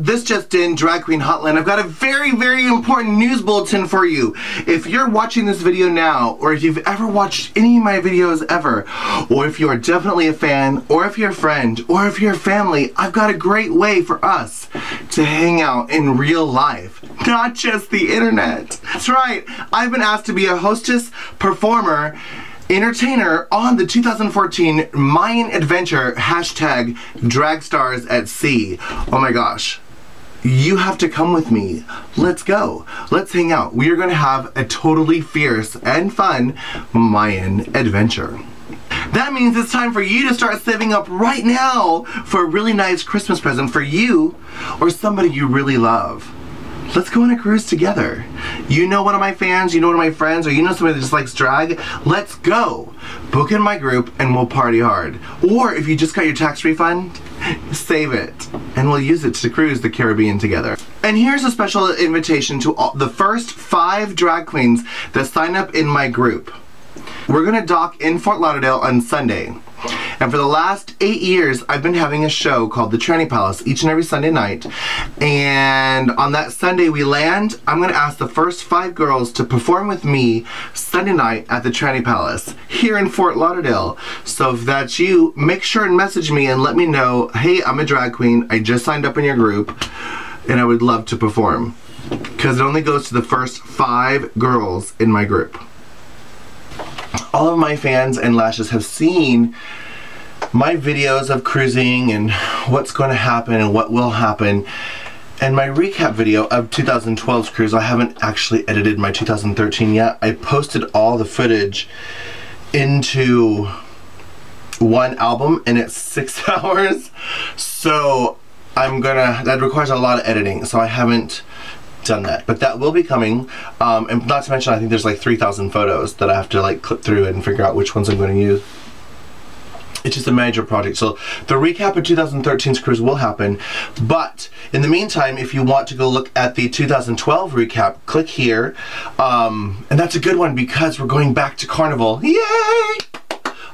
this just in, Drag Queen Hotline. I've got a very, very important news bulletin for you. If you're watching this video now, or if you've ever watched any of my videos ever, or if you're definitely a fan, or if you're a friend, or if you're a family, I've got a great way for us to hang out in real life, not just the internet. That's right, I've been asked to be a hostess, performer, entertainer on the 2014 Myan adventure hashtag Drag Stars at Sea. Oh my gosh. You have to come with me. Let's go. Let's hang out. We are going to have a totally fierce and fun Myan adventure. That means it's time for you to start saving up right now for a really nice Christmas present for you or somebody you really love. Let's go on a cruise together. You know one of my fans, you know one of my friends, or you know somebody that just likes drag? Let's go. Book in my group and we'll party hard. Or if you just got your tax refund, save it and we'll use it to cruise the Caribbean together. And here's a special invitation to all, the first 5 drag queens that sign up in my group. We're gonna dock in Fort Lauderdale on Sunday. And for the last 8 years, I've been having a show called the Tranny Palace each and every Sunday night. And on that Sunday we land, I'm gonna ask the first 5 girls to perform with me Sunday night at the Tranny Palace here in Fort Lauderdale. So if that's you, make sure and message me and let me know, hey, I'm a drag queen, I just signed up in your group, and I would love to perform. Because it only goes to the first 5 girls in my group. All of my fans and lashes have seen my videos of cruising and what's going to happen and what will happen. And my recap video of 2012's cruise, I haven't actually edited my 2013 yet. I posted all the footage into one album and it's 6 hours. So that requires a lot of editing. So I haven't done that, but that will be coming, and not to mention I think there's like 3,000 photos that I have to like clip through and figure out which ones I'm going to use. It's just a major project. So the recap of 2013's cruise will happen, but in the meantime, if you want to go look at the 2012 recap, click here, and that's a good one because we're going back to Carnival. Yay!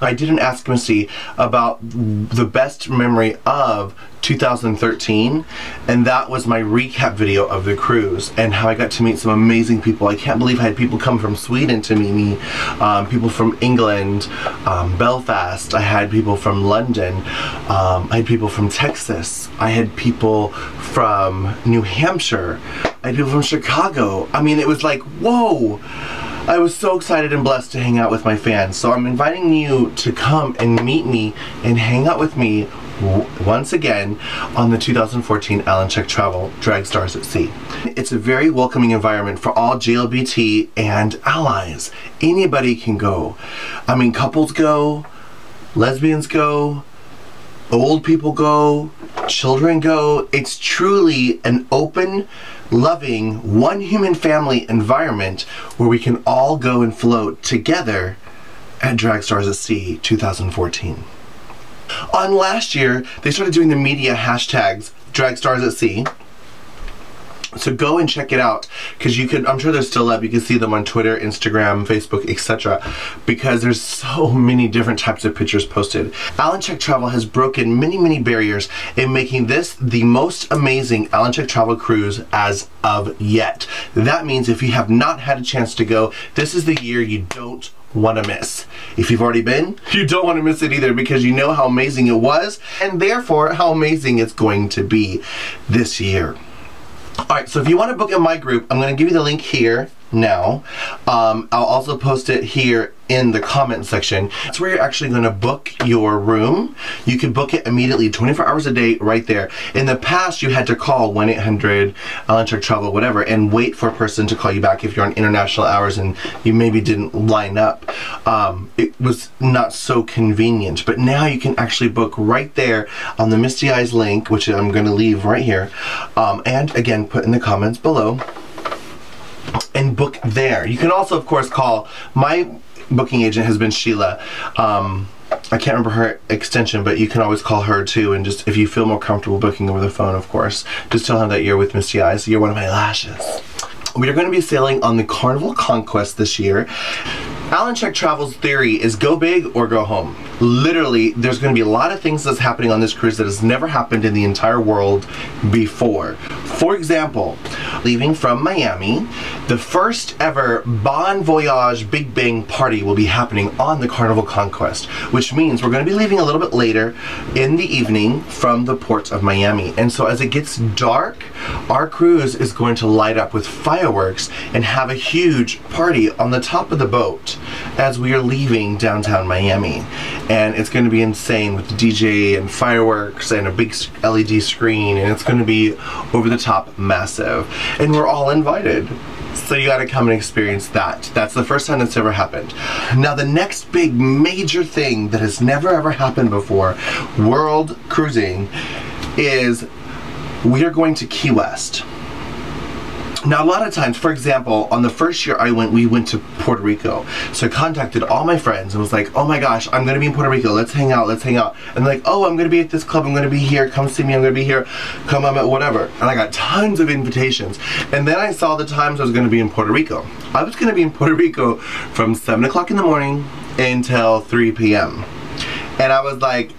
I didn't ask Misty about the best memory of 2013, and that was my recap video of the cruise and how I got to meet some amazing people. I can't believe I had people come from Sweden to meet me, people from England, Belfast, I had people from London, I had people from Texas, I had people from New Hampshire, I had people from Chicago. I mean, it was like, whoa! I was so excited and blessed to hang out with my fans. So I'm inviting you to come and meet me and hang out with me once again on the 2014 AlandChuck.Travel Drag Stars at Sea. It's a very welcoming environment for all GLBT and allies. Anybody can go. I mean, couples go, lesbians go, old people go, children go. It's truly an open, loving, one human family environment where we can all go and float together at Drag Stars at Sea 2014. On last year, they started doing the media hashtags Drag Stars at Sea. So go and check it out, because you can, I'm sure they're still up, you can see them on Twitter, Instagram, Facebook, etc. because there's so many different types of pictures posted. AlandChuck.Travel has broken many, many barriers in making this the most amazing AlandChuck.Travel cruise as of yet. That means if you have not had a chance to go, this is the year you don't want to miss. If you've already been, you don't want to miss it either, because you know how amazing it was and therefore how amazing it's going to be this year. Alright, so if you want to book in my group, I'm going to give you the link here now. I'll also post it here in the comment section. That's where you're actually going to book your room. You can book it immediately, 24 hours a day, right there. In the past, you had to call 1-800 AlandChuck.Travel, whatever, and wait for a person to call you back if you're on international hours and you maybe didn't line up. It was not so convenient, but now you can actually book right there on the Misty Eyez link, which I'm going to leave right here, and again, put in the comments below, and book there. You can also, of course, call my booking agent has been Sheila. I can't remember her extension, but you can always call her too, and just if you feel more comfortable booking over the phone, of course, just tell her that you're with Misty Eyez, you're one of my lashes. We are going to be sailing on the Carnival Conquest this year. AlandChuck.Travel's theory is go big or go home. Literally, there's going to be a lot of things that's happening on this cruise that has never happened in the entire world before. For example, leaving from Miami, the first ever Bon Voyage Big Bang party will be happening on the Carnival Conquest, which means we're going to be leaving a little bit later in the evening from the port of Miami. And so as it gets dark, our cruise is going to light up with fireworks and have a huge party on the top of the boat as we are leaving downtown Miami. And it's going to be insane with the DJ and fireworks and a big LED screen, and it's going to be over the top massive. And we're all invited. So you gotta come and experience that. That's the first time that's ever happened. Now the next big major thing that has never ever happened before, world cruising, is we are going to Key West. Now a lot of times, for example, on the first year we went to Puerto Rico. So I contacted all my friends and was like, oh my gosh, I'm gonna be in Puerto Rico, let's hang out, let's hang out. And they're like, oh, I'm gonna be at this club, I'm gonna be here, come see me, I'm gonna be here, come on, whatever. And I got tons of invitations. And then I saw the times I was gonna be in Puerto Rico. I was gonna be in Puerto Rico from 7 o'clock in the morning until 3 p.m. And I was like,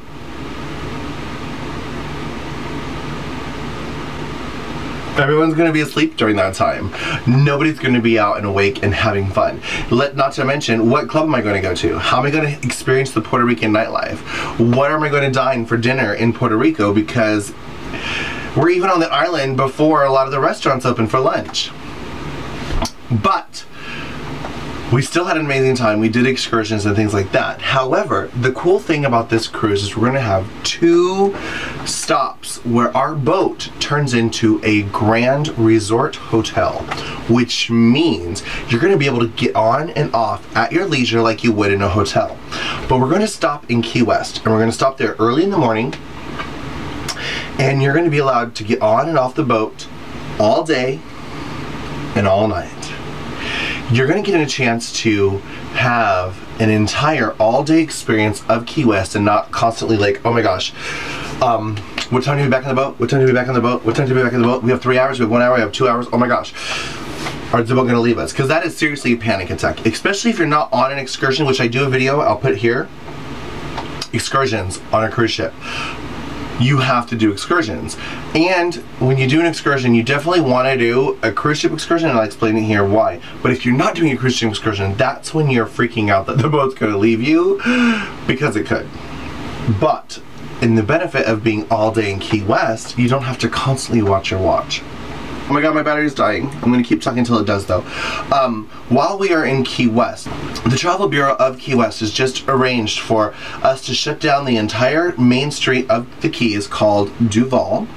everyone's going to be asleep during that time. Nobody's going to be out and awake and having fun. Not to mention, what club am I going to go to? How am I going to experience the Puerto Rican nightlife? What am I going to dine for dinner in Puerto Rico? Because we're even on the island before a lot of the restaurants open for lunch. But we still had an amazing time. We did excursions and things like that. However, the cool thing about this cruise is we're going to have 2 stops where our boat turns into a grand resort hotel, which means you're going to be able to get on and off at your leisure like you would in a hotel. But we're going to stop in Key West, and we're going to stop there early in the morning, and you're going to be allowed to get on and off the boat all day and all night. You're going to get a chance to have an entire all-day experience of Key West and not constantly like, oh my gosh, what time do we be back on the boat? What time do we be back on the boat? What time do we be back on the boat? We have 3 hours, we have 1 hour, we have 2 hours, oh my gosh. Are the boat going to leave us? Because that is seriously a panic attack, especially if you're not on an excursion, which I do a video, I'll put here, excursions on a cruise ship. You have to do excursions. And when you do an excursion, you definitely want to do a cruise ship excursion, and I'll explain it here why. But if you're not doing a cruise ship excursion, that's when you're freaking out that the boat's going to leave you, because it could. But in the benefit of being all day in Key West, you don't have to constantly watch your watch. Oh my god, my battery's dying. I'm going to keep talking until it does though. While we are in Key West, the Travel Bureau of Key West has just arranged for us to shut down the entire main street of the Keys called Duval,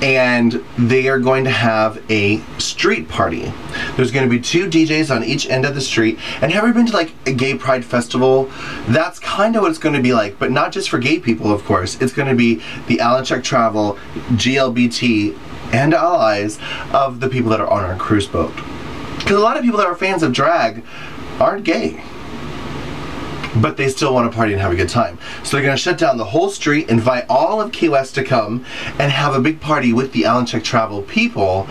and they are going to have a street party. There's going to be 2 DJs on each end of the street. And have you ever been to like a gay pride festival? That's kind of what it's going to be like, but not just for gay people, of course. It's going to be the AlandChuck.Travel, GLBT, and all eyes of the people that are on our cruise boat. Because a lot of people that are fans of drag aren't gay, but they still want to party and have a good time. So they're going to shut down the whole street, invite all of Key West to come and have a big party with the AlandChuck.Travel people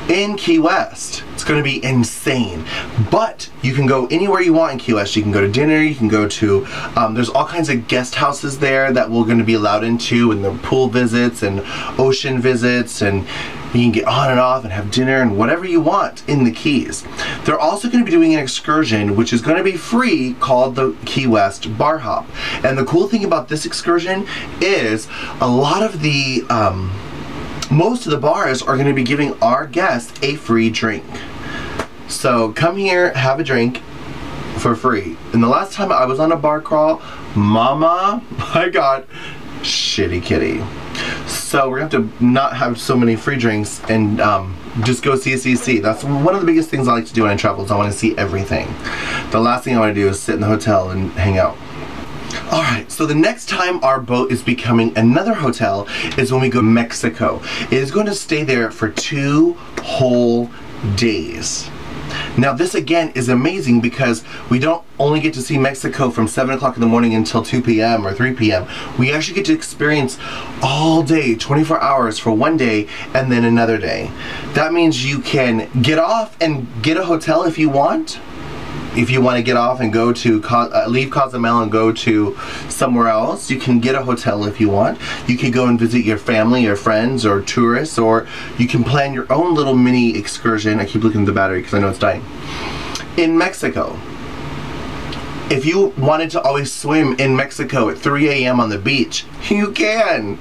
in Key West. It's going to be insane. But you can go anywhere you want in Key West. You can go to dinner, you can go to, there's all kinds of guest houses there that we're going to be allowed into, and the pool visits and ocean visits, and you can get on and off and have dinner and whatever you want in the Keys. They're also going to be doing an excursion which is going to be free called the Key West Bar Hop. And the cool thing about this excursion is a lot of the, most of the bars are going to be giving our guests a free drink. So come here, have a drink for free. And the last time I was on a bar crawl, mama, I got shitty kitty. So we're going to have to not have so many free drinks and just go see. That's one of the biggest things I like to do when I travel, is I want to see everything. The last thing I want to do is sit in the hotel and hang out. Alright, so the next time our boat is becoming another hotel is when we go to Mexico. It is going to stay there for 2 whole days. Now this again is amazing because we don't only get to see Mexico from 7 o'clock in the morning until 2 p.m. or 3 p.m. We actually get to experience all day, 24 hours for one day and then another day. That means you can get off and get a hotel if you want, if you want to get off and go to leave Cozumel and go to somewhere else, you can get a hotel if you want. You can go and visit your family or friends or tourists, or you can plan your own little mini excursion. I keep looking at the battery because I know it's dying. In Mexico, if you wanted to always swim in Mexico at 3 a.m. on the beach, you can.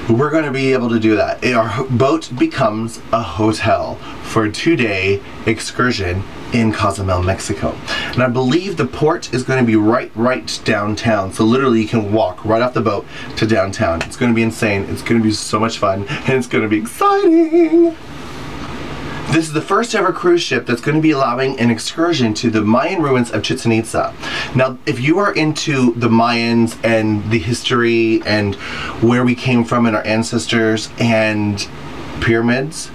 We're going to be able to do that. Our boat becomes a hotel for a 2-day excursion in Cozumel, Mexico. And I believe the port is going to be right downtown. So literally you can walk right off the boat to downtown. It's going to be insane. It's going to be so much fun, and it's going to be exciting. This is the first ever cruise ship that's going to be allowing an excursion to the Mayan ruins of Chichen Itza. Now, if you are into the Mayans and the history and where we came from and our ancestors and pyramids,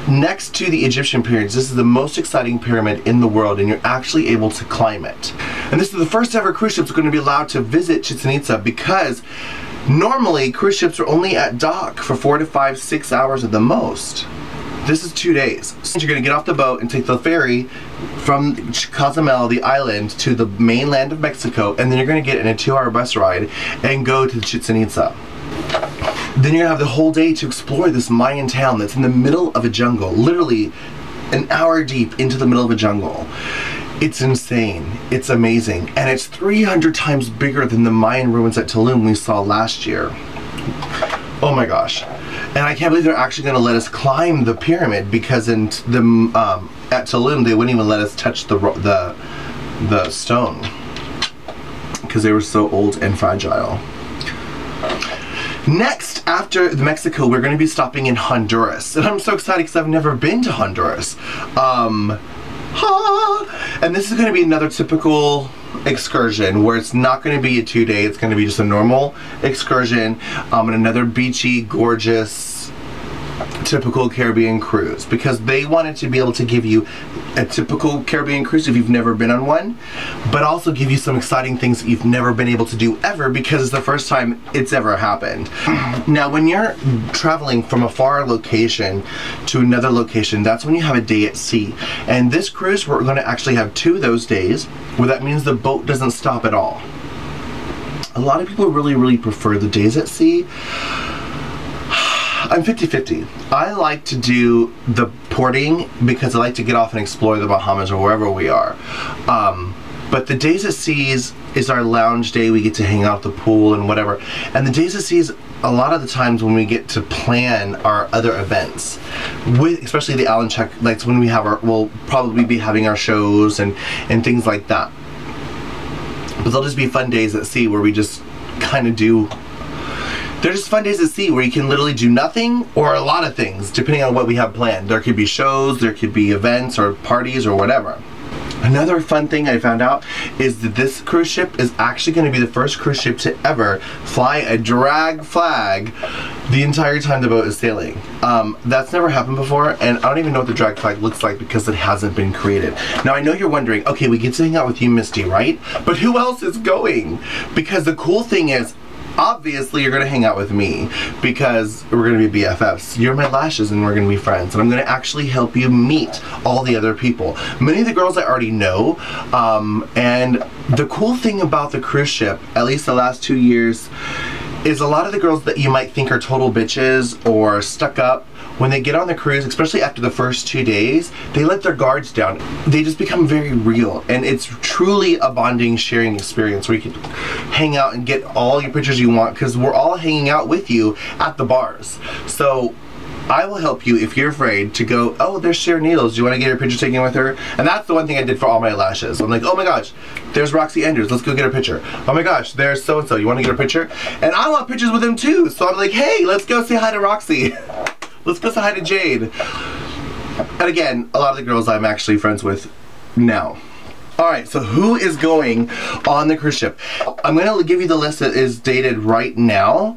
next to the Egyptian pyramids, this is the most exciting pyramid in the world, and you're actually able to climb it. And this is the first ever cruise ship that's going to be allowed to visit Chichen Itza, because normally cruise ships are only at dock for 4 to 5, 6 hours at the most. This is 2 days. So you're going to get off the boat and take the ferry from Cozumel, the island, to the mainland of Mexico, and then you're going to get in a 2-hour bus ride and go to Chichen Itza. Then you're going to have the whole day to explore this Mayan town that's in the middle of a jungle, literally an hour deep into the middle of a jungle. It's insane. It's amazing. And it's 300 times bigger than the Mayan ruins at Tulum we saw last year. Oh my gosh. And I can't believe they're actually going to let us climb the pyramid, because in the at Tulum they wouldn't even let us touch the stone because they were so old and fragile. Next, after Mexico, we're going to be stopping in Honduras, and I'm so excited because I've never been to Honduras. And this is going to be another typical excursion where it's not going to be a 2-day, it's going to be just a normal excursion, and another beachy, gorgeous, typical Caribbean cruise, because they wanted to be able to give you a typical Caribbean cruise if you've never been on one, but also give you some exciting things that you've never been able to do ever, because it's the first time it's ever happened. Now, when you're traveling from a far location to another location, that's when you have a day at sea. And this cruise, we're going to actually have 2 of those days, where that means the boat doesn't stop at all. A lot of people really prefer the days at sea. I'm 50-50. I like to do the porting because I like to get off and explore the Bahamas or wherever we are. But the days at seas is our lounge day. We get to hang out at the pool and whatever. And the days at seas, a lot of the times when we get to plan our other events, with especially the AlandChuck, like when we have our, we'll probably be having our shows and things like that. But they'll just be fun days at sea where we just kind of do. They're just fun days at sea where you can literally do nothing or a lot of things depending on what we have planned. There could be shows, there could be events or parties or whatever. Another fun thing I found out is that this cruise ship is actually going to be the first cruise ship to ever fly a drag flag the entire time the boat is sailing. That's never happened before, and I don't even know what the drag flag looks like because it hasn't been created. Now, I know you're wondering, okay, we get to hang out with you, Misty, right? But who else is going? Because the cool thing is, obviously you're gonna hang out with me because we're gonna be BFFs. You're my lashes and we're gonna be friends, and I'm gonna actually help you meet all the other people. Many of the girls I already know, and the cool thing about the cruise ship, at least the last 2 years, is a lot of the girls that you might think are total bitches or stuck up, when they get on the cruise, especially after the first 2 days, they let their guards down. They just become very real, and it's truly a bonding, sharing experience where you can hang out and get all your pictures you want, because we're all hanging out with you at the bars. So I will help you if you're afraid to go, oh, there's Sharon Needles, do you want to get your picture taken with her? And that's the one thing I did for all my lashes. I'm like, oh my gosh, there's Roxy Andrews, let's go get a picture. Oh my gosh, there's so-and-so, you want to get a picture? And I want pictures with him too, so I'm like, hey, let's go say hi to Roxy. Let's go say hi to Jade. And again, a lot of the girls I'm actually friends with now. Alright, so who is going on the cruise ship? I'm going to give you the list that is dated right now.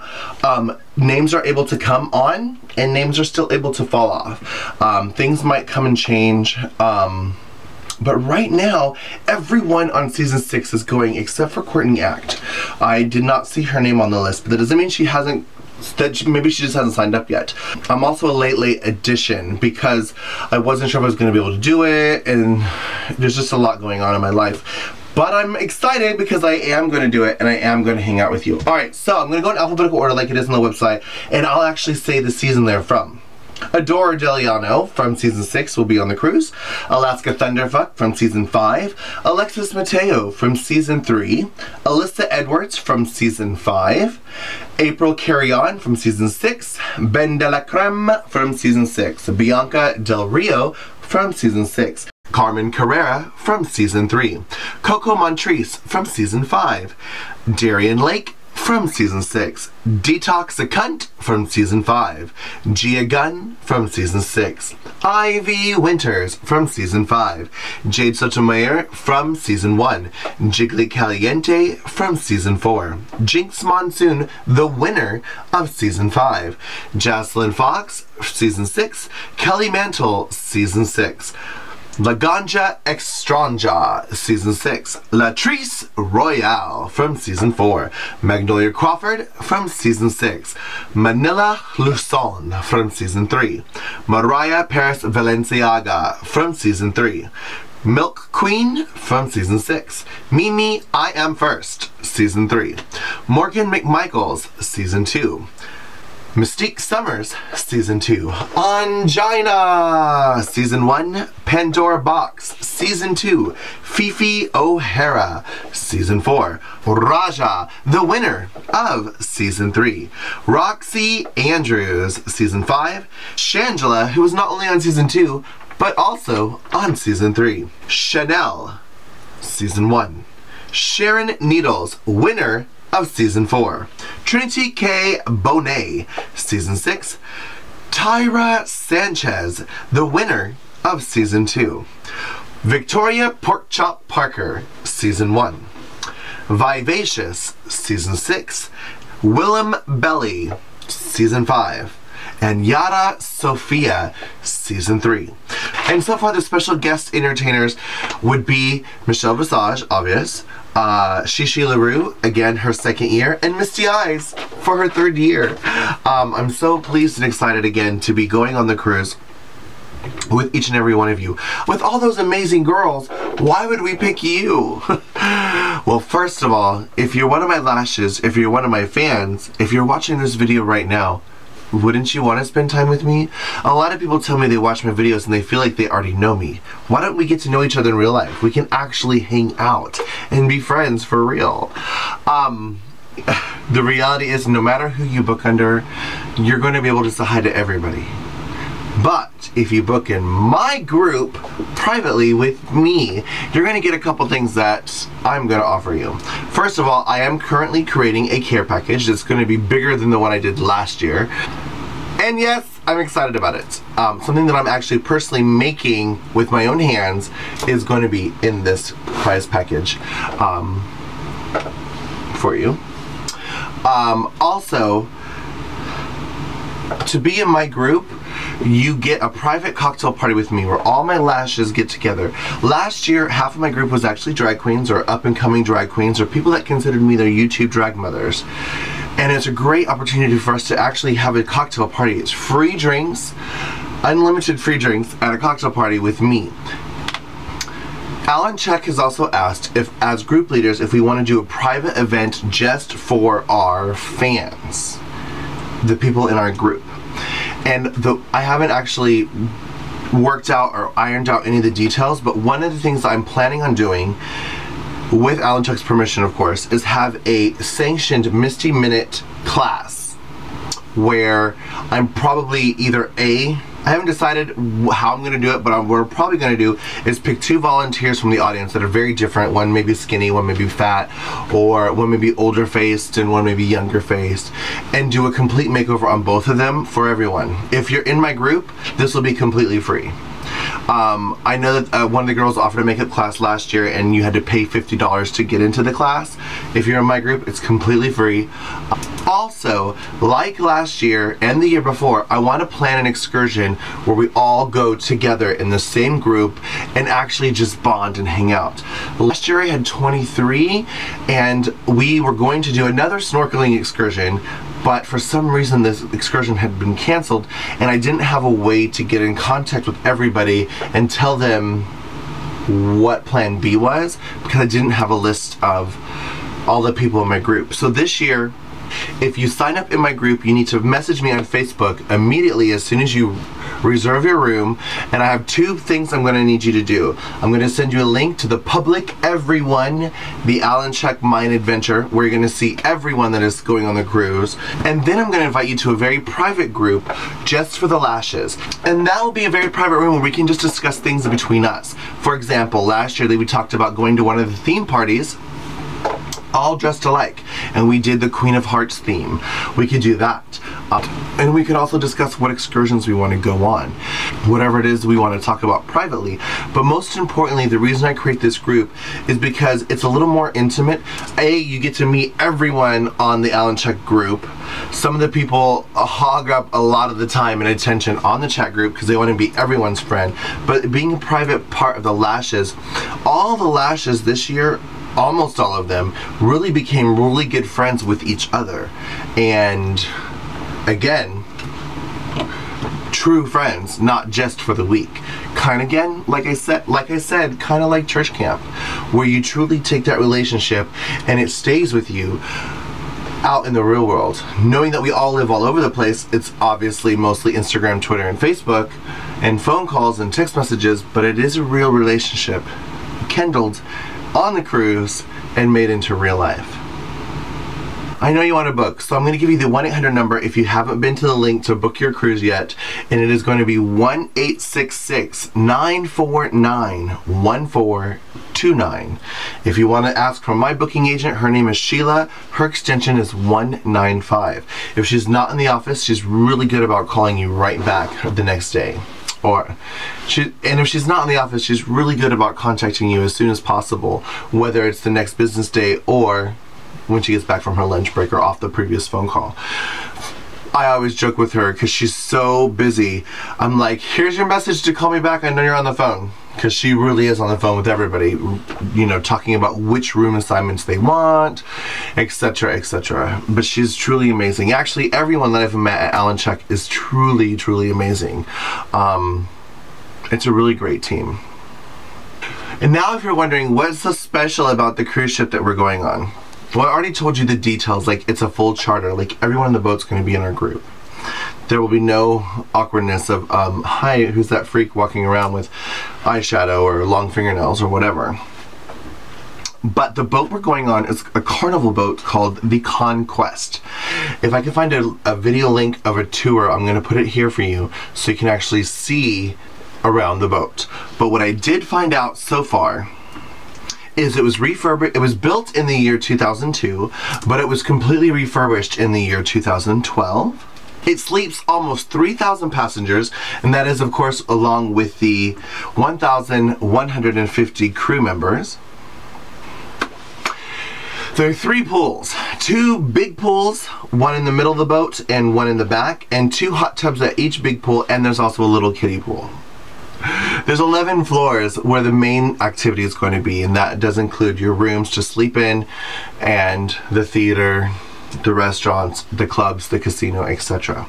Names are able to come on, and names are still able to fall off. Things might come and change. But right now, everyone on season 6 is going except for Courtney Act. I did not see her name on the list, but that doesn't mean she hasn't that maybe she just hasn't signed up yet. I'm also a late addition because I wasn't sure if I was going to be able to do it, and there's just a lot going on in my life. But I'm excited because I am going to do it, and I am going to hang out with you. Alright, so I'm going to go in alphabetical order like it is on the website, and I'll actually say the season they're from. Adora Deliano from season 6 will be on the cruise. Alaska Thunderfuck from season 5. Alexis Mateo from season 3. Alyssa Edwards from season 5. April Carrion from season 6. Ben de la Creme from season 6. Bianca Del Rio from season 6. Carmen Carrera from season 3. Coco Montrese from season 5. Darian Lake from season 6. Detox a Cunt from season 5. Gia Gunn from season 6. Ivy Winters from season 5. Jade Sotomayor from season 1. Jiggly Caliente from season 4. Jinx Monsoon, the winner of season 5. Jocelyn Fox, season 6. Kelly Mantle, season 6. La Ganja Extranja, season 6. Latrice Royale from season 4. Magnolia Crawford from season 6. Manila Luzon from season 3. Mariah Paris Valenciaga from season 3. Milk Queen from season 6. Mimi I Am First, season 3. Morgan McMichaels, season 2. Mystique Summers, season 2. Angina, season 1. Pandora Box, season 2. Fifi O'Hara, season 4. Raja, the winner of season 3. Roxy Andrews, season 5. Shangela, who was not only on season 2, but also on season 3. Chanel, season 1. Sharon Needles, winner of season 4. Trinity K. Bonet, season 6. Tyra Sanchez, the winner of season 2. Victoria Porkchop Parker, season 1. Vivacious, season 6. Willem Belly, season 5. And Yara Sophia, season 3. And so far the special guest entertainers would be Michelle Visage, obvious, Sheila Rue, again her 2nd year, and Misty Eyez for her 3rd year. I'm so pleased and excited again to be going on the cruise with each and every one of you. With all those amazing girls, why would we pick you? Well, first of all, if you're one of my lashes, if you're one of my fans, if you're watching this video right now, wouldn't you want to spend time with me? A lot of people tell me they watch my videos and they feel like they already know me. Why don't we get to know each other in real life? We can actually hang out and be friends for real. The reality is, no matter who you book under, you're going to be able to say hi to everybody. But if you book in my group privately with me, you're going to get a couple things that I'm going to offer you. First of all, I am currently creating a care package that's going to be bigger than the one I did last year. And yes, I'm excited about it. Something that I'm actually personally making with my own hands is going to be in this prize package for you. Also, to be in my group, you get a private cocktail party with me where all my lashes get together. Last year, half of my group was actually drag queens or up-and-coming drag queens or people that considered me their YouTube drag mothers. And it's a great opportunity for us to actually have a cocktail party. It's free drinks, unlimited free drinks at a cocktail party with me. AlandChuck has also asked if, as group leaders, if we want to do a private event just for our fans, the people in our group. And I haven't actually worked out or ironed out any of the details, but one of the things I'm planning on doing, with AlandChuck's permission of course, is have a sanctioned Misty Minute class where I'm probably either I haven't decided how I'm going to do it, but what we're probably going to do is pick 2 volunteers from the audience that are very different. One may be skinny, one may be fat, or one may be older faced and one may be younger faced, and do a complete makeover on both of them for everyone. If you're in my group, this will be completely free. I know that one of the girls offered a makeup class last year and you had to pay $50 to get into the class. If you're in my group, it's completely free. Also, like last year and the year before, I want to plan an excursion where we all go together in the same group and actually just bond and hang out. Last year I had 23 and we were going to do another snorkeling excursion, but for some reason this excursion had been canceled and I didn't have a way to get in contact with everybody and tell them what plan B was, because I didn't have a list of all the people in my group. So this year, if you sign up in my group, you need to message me on Facebook immediately as soon as you reserve your room, and I have two things I'm going to need you to do. I'm going to send you a link to the public everyone, the AlandChuck Myan Adventure, where you're going to see everyone that is going on the cruise, and then I'm going to invite you to a very private group just for the lashes, and that will be a very private room where we can just discuss things between us. For example, last year we talked about going to one of the theme parties all dressed alike, and we did the Queen of Hearts theme. We could do that, and we could also discuss what excursions we want to go on, whatever it is we want to talk about privately. But most importantly, the reason I create this group is because it's a little more intimate. You get to meet everyone on the AlandChuck group. Some of the people hog up a lot of the time and attention on the chat group because they want to be everyone's friend, but being a private part of the lashes, all the lashes this year, almost all of them, really became really good friends with each other. And again, true friends, not just for the week. Kind of, again, like I said, kind of like church camp, where you truly take that relationship and it stays with you out in the real world. Knowing that we all live all over the place, it's obviously mostly Instagram, Twitter, and Facebook, and phone calls and text messages, but it is a real relationship kindled on the cruise and made into real life. I know you want to book, so I'm going to give you the 1-800 number if you haven't been to the link to book your cruise yet, and it is going to be 1-866-949-1429. If you want to ask for my booking agent, her name is Sheila. Her extension is 195. If she's not in the office, she's really good about calling you right back the next day. And if she's not in the office, she's really good about contacting you as soon as possible, whether it's the next business day or when she gets back from her lunch break or off the previous phone call. I always joke with her because she's so busy. I'm like, here's your message to call me back. I know you're on the phone. Because she really is on the phone with everybody, you know, talking about which room assignments they want, etc., etc. But she's truly amazing. Actually, everyone that I've met at AlandChuck is truly, truly amazing. It's a really great team. And now if you're wondering what's so special about the cruise ship that we're going on, well, I already told you the details. Like, it's a full charter. Like, everyone on the boat's going to be in our group. There will be no awkwardness of, hi, who's that freak walking around with eyeshadow or long fingernails or whatever. But the boat we're going on is a carnival boat called the Conquest. If I can find a video link of a tour, I'm going to put it here for you so you can actually see around the boat. But what I did find out so far is it was refurbished. It was built in the year 2002, but it was completely refurbished in the year 2012. It sleeps almost 3,000 passengers, and that is, of course, along with the 1,150 crew members. There are 3 pools. 2 big pools, one in the middle of the boat and one in the back, and 2 hot tubs at each big pool, and there's also a little kiddie pool. There's 11 floors where the main activity is going to be, and that does include your rooms to sleep in, and the theater, the restaurants, the clubs, the casino, etc.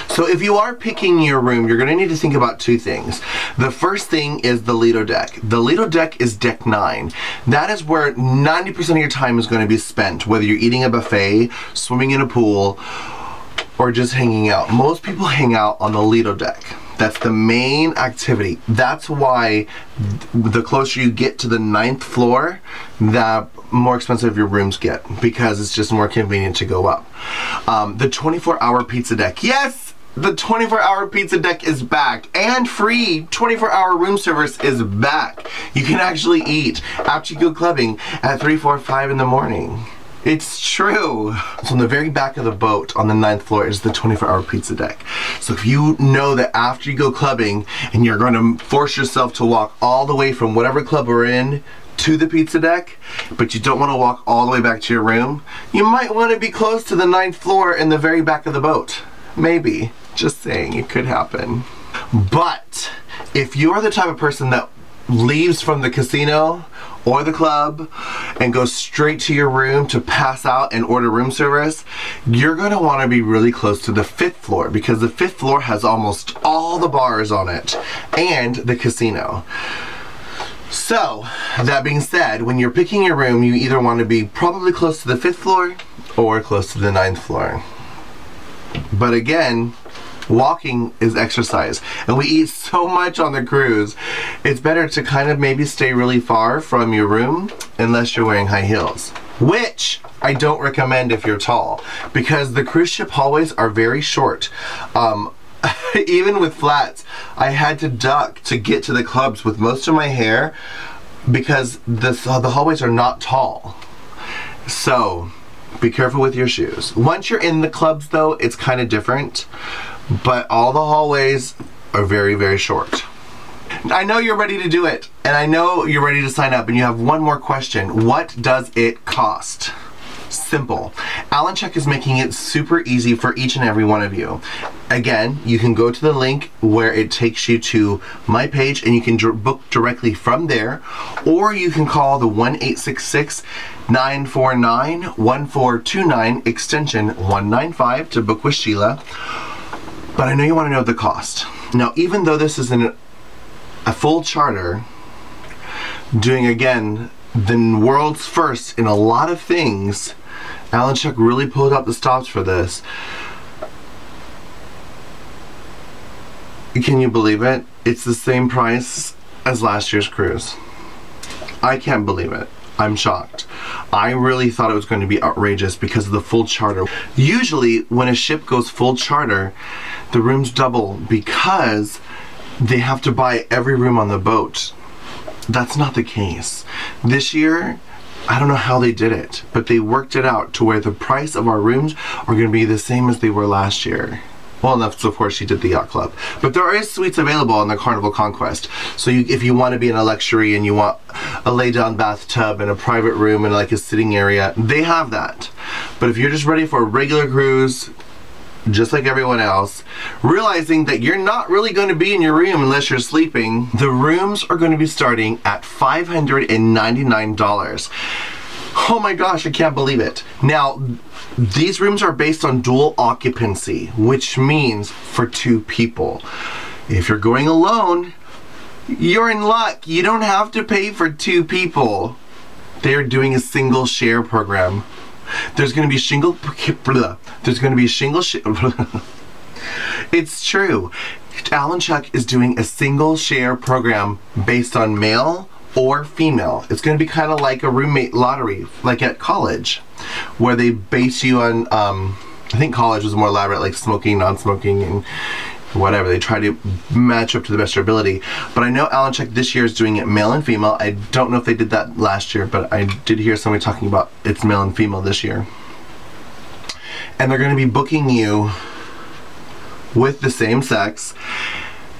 So if you are picking your room, you're going to need to think about 2 things. The first thing is the Lido deck. The Lido deck is deck 9. That is where 90% of your time is going to be spent, whether you're eating a buffet, swimming in a pool, or just hanging out. Most people hang out on the Lido deck. That's the main activity. That's why the closer you get to the 9th floor, the more expensive your rooms get, because it's just more convenient to go up. The 24-hour pizza deck. Yes! The 24-hour pizza deck is back, and free 24-hour room service is back. You can actually eat after you go clubbing at 3, 4, 5 in the morning. It's true. So on the very back of the boat on the 9th floor is the 24-hour pizza deck. So if you know that after you go clubbing and you're going to force yourself to walk all the way from whatever club we're in to the pizza deck, but you don't want to walk all the way back to your room, you might want to be close to the 9th floor in the very back of the boat. Maybe. Just saying, it could happen. But if you're the type of person that leaves from the casino or the club and goes straight to your room to pass out and order room service, you're going to want to be really close to the 5th floor, because the 5th floor has almost all the bars on it and the casino. So, that being said, when you're picking your room, you either want to be probably close to the 5th floor or close to the 9th floor. But again, walking is exercise, and we eat so much on the cruise, it's better to kind of maybe stay really far from your room unless you're wearing high heels, which I don't recommend if you're tall, because the cruise ship hallways are very short. Even with flats, I had to duck to get to the clubs with most of my hair because the hallways are not tall. So be careful with your shoes. Once you're in the clubs though, it's kind of different, but all the hallways are very, very short. I know you're ready to do it, and I know you're ready to sign up, and you have one more question. What does it cost? Simple. AlandChuck is making it super easy for each and every one of you. Again, you can go to the link where it takes you to my page, and you can book directly from there, or you can call the 1-866-949-1429 extension 195 to book with Sheila. But I know you want to know the cost. Now, even though this is a full charter, doing again the world's first in a lot of things, AlandChuck really pulled out the stops for this. Can you believe it? It's the same price as last year's cruise. I can't believe it. I'm shocked. I really thought it was going to be outrageous because of the full charter. Usually when a ship goes full charter, the rooms double because they have to buy every room on the boat. That's not the case. This year, I don't know how they did it, but they worked it out to where the price of our rooms are going to be the same as they were last year. Well, enough, of course, she did the yacht club. But there are suites available on the Carnival Conquest. So if you want to be in a luxury and you want a lay-down bathtub and a private room and like a sitting area, they have that. But if you're just ready for a regular cruise, just like everyone else, realizing that you're not really going to be in your room unless you're sleeping, the rooms are going to be starting at $599. Oh my gosh, I can't believe it. Now, these rooms are based on dual occupancy, which means for 2 people. If you're going alone, you're in luck. You don't have to pay for 2 people. They're doing a single share program. There's going to be shingle. There's going to be shingle. It's true. AlandChuck is doing a single share program based on male or female. It's going to be kind of like a roommate lottery, like at college, where they base you on, I think college was more elaborate, like smoking, non-smoking, and whatever. They try to match up to the best of their ability. But I know AlandChuck this year is doing it male and female. I don't know if they did that last year, but I did hear somebody talking about it's male and female this year. And they're going to be booking you with the same sex,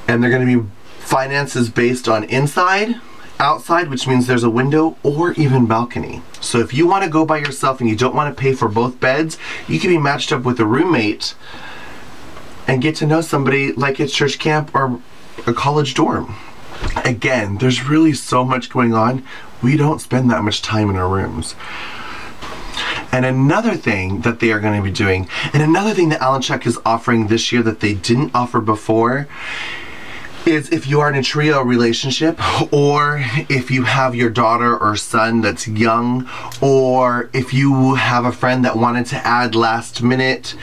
and they're going to be finances based on inside, outside, which means there's a window or even balcony. So if you want to go by yourself and you don't want to pay for both beds, you can be matched up with a roommate and get to know somebody like it's church camp or a college dorm. Again, there's really so much going on. We don't spend that much time in our rooms. And another thing that they are going to be doing, and another thing that AlandChuck is offering this year that they didn't offer before, is if you are in a trio relationship, or if you have your daughter or son that's young, or if you have a friend that wanted to add last minute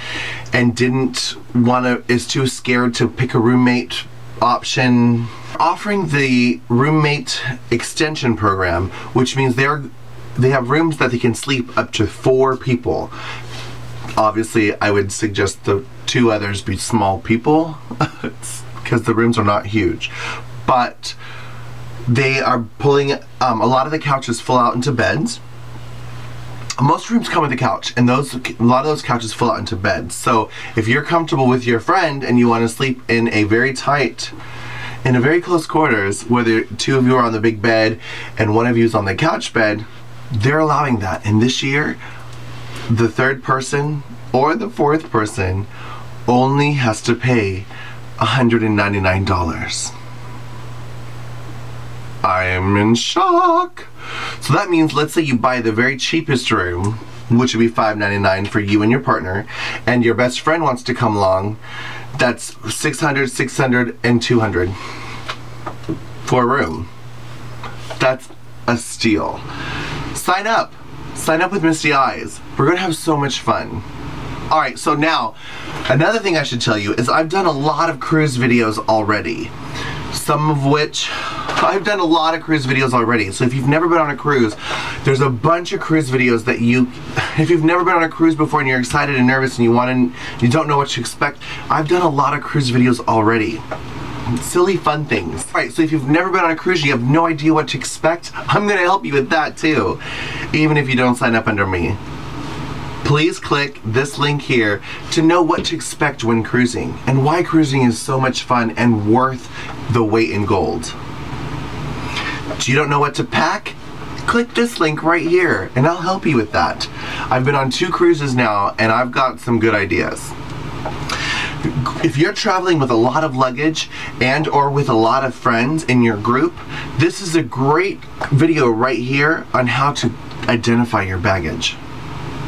and is too scared to pick a roommate option, offering the roommate extension program, which means they have rooms that they can sleep up to 4 people. Obviously, I would suggest the 2 others be small people because the rooms are not huge. But they are pulling a lot of the couches full out into beds. Most rooms come with a couch, and a lot of those couches fill out into beds. So if you're comfortable with your friend and you want to sleep in a very tight in a very close quarters, whether two of you are on the big bed and one of you is on the couch bed, they're allowing that. And this year, the third person or the fourth person only has to pay $199. I am in shock. So that means, let's say you buy the very cheapest room, which would be $599 for you and your partner, and your best friend wants to come along, that's $600, $600, and $200 for a room. That's a steal. Sign up. Sign up with Misty Eyez. We're gonna have so much fun. Alright, so now, another thing I should tell you is I've done a lot of cruise videos already. Some of which, I've done a lot of cruise videos already. So if you've never been on a cruise, there's a bunch of cruise videos that if you've never been on a cruise before and you're excited and nervous and you don't know what to expect, I've done a lot of cruise videos already. Silly fun things. Alright, so if you've never been on a cruise, you have no idea what to expect, I'm gonna help you with that too, even if you don't sign up under me. Please click this link here to know what to expect when cruising and why cruising is so much fun and worth the weight in gold. Do you don't know what to pack? Click this link right here and I'll help you with that. I've been on 2 cruises now and I've got some good ideas. If you're traveling with a lot of luggage and or with a lot of friends in your group, this is a great video right here on how to identify your baggage.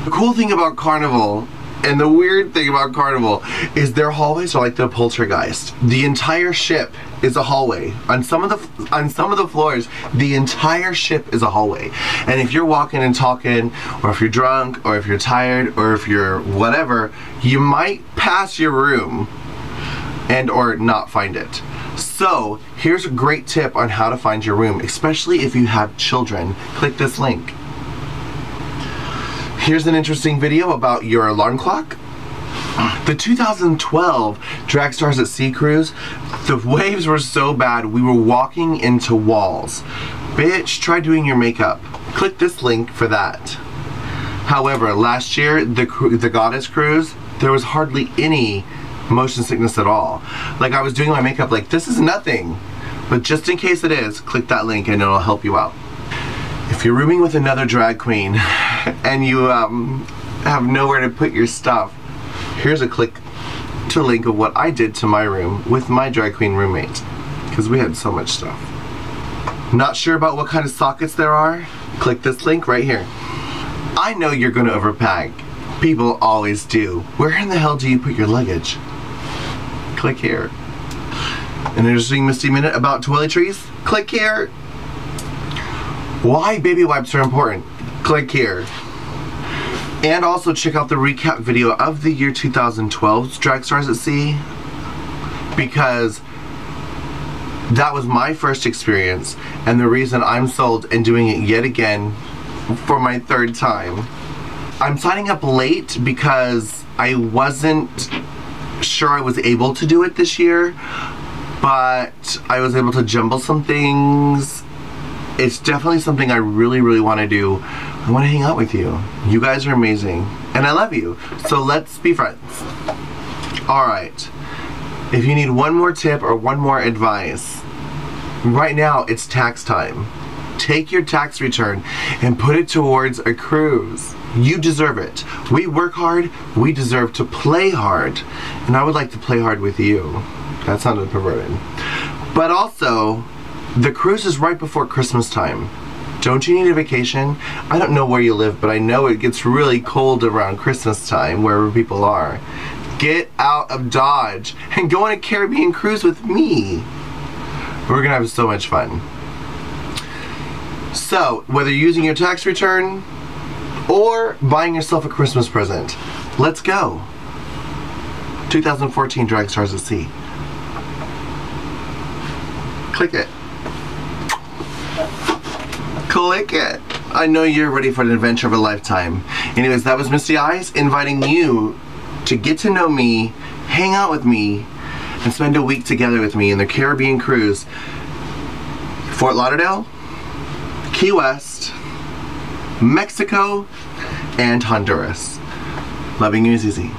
The cool thing about Carnival and the weird thing about Carnival is their hallways are like the Poltergeist. The entire ship is a hallway. On some of the floors, the entire ship is a hallway. And if you're walking and talking, or if you're drunk, or if you're tired, or if you're whatever, you might pass your room and or not find it. So here's a great tip on how to find your room, especially if you have children. Click this link. Here's an interesting video about your alarm clock. The 2012 Drag Stars at Sea cruise, the waves were so bad we were walking into walls. Bitch, try doing your makeup. Click this link for that. However, last year, the Goddess cruise, there was hardly any motion sickness at all. Like, I was doing my makeup like, this is nothing. But just in case it is, click that link and it'll help you out. If you're rooming with another drag queen and you have nowhere to put your stuff, here's a click to link of what I did to my room with my drag queen roommate, because we had so much stuff. Not sure about what kind of sockets there are? Click this link right here. I know you're gonna overpack. People always do. Where in the hell do you put your luggage? Click here. An interesting Misty Minute about toiletries? Click here. Why baby wipes are important? Click here. And also check out the recap video of the year 2012's Drag Stars at Sea, because that was my first experience and the reason I'm sold and doing it yet again for my 3rd time. I'm signing up late because I wasn't sure I was able to do it this year, but I was able to jumble some things. It's definitely something I really, really want to do. I want to hang out with you. You guys are amazing. And I love you. So let's be friends. Alright. If you need one more tip or one more advice, right now it's tax time. Take your tax return and put it towards a cruise. You deserve it. We work hard. We deserve to play hard. And I would like to play hard with you. That sounded perverted. But also, the cruise is right before Christmas time. Don't you need a vacation? I don't know where you live, but I know it gets really cold around Christmas time, wherever people are. Get out of Dodge and go on a Caribbean cruise with me. We're gonna have so much fun. So, whether you're using your tax return or buying yourself a Christmas present, let's go. 2014 Drag Stars at Sea. Click it. Click it. I know you're ready for an adventure of a lifetime. Anyways, that was Misty Eyez inviting you to get to know me, hang out with me, and spend a week together with me in the Caribbean cruise. Fort Lauderdale, Key West, Mexico, and Honduras. Loving you, Zizi.